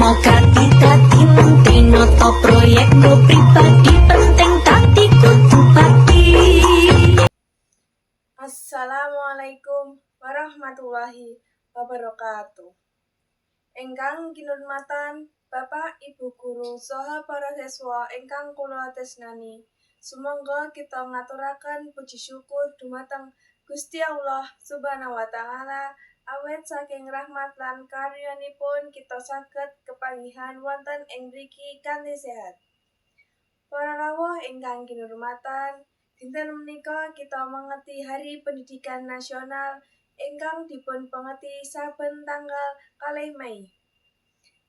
demokrati dadi menteri noto proyek go pribadi penting dadi kudu bakti. Assalamualaikum warahmatullahi wabarakatuh. Ingkang kinurmatan Bapak Ibu guru saha para siswa ingkang kula tresnani. Sumangga kita ngaturaken puji syukur dumateng Gusti Allah Subhanahu wa taala awet saking rahmat lan karyanipun kita saged kepanggihan wonten ing mriki kanthi sehat. Para rawuh ingkang kinurmatan, dinten menika kita mengeti Hari Pendidikan Nasional ingkang dipun pengeti saben tanggal 2 Mei.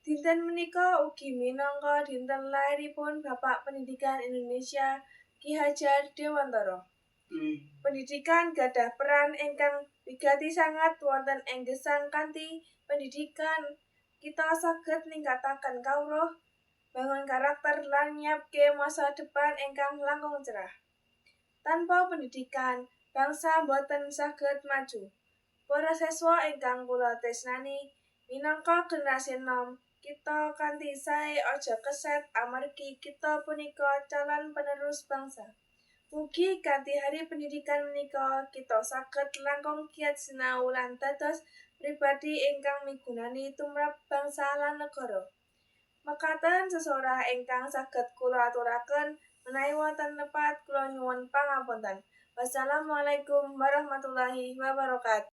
Dinten menika ugi minangka dinten lairipun Bapak Pendidikan Indonesia Ki Hajar Dewantara. Pendidikan gadhah peran ingkang wigati sangat wonten ing gesang kanthi pendidikan kita saged ningkataken kawruh, bangun karakter lan nyiapke masa depan ingkang langkung cerah. Tanpa pendidikan, bangsa boten saged maju. Para siswa ingkang kula tresnani, minangka generasi enom, kita kanthi sae aja keset amargi kita punika calon penerus bangsa. Mugi kanthi Hari Pendidikan menika kita saged langkung kiyat sinau lan dados pribadi ingkang migunani tumrap bangsa lan negara. Mekaten sesorah ingkang saged kula aturaken, menawi wonten lepat kula nyuwun pangapunten. Wassalamualaikum warahmatullahi wabarakatuh.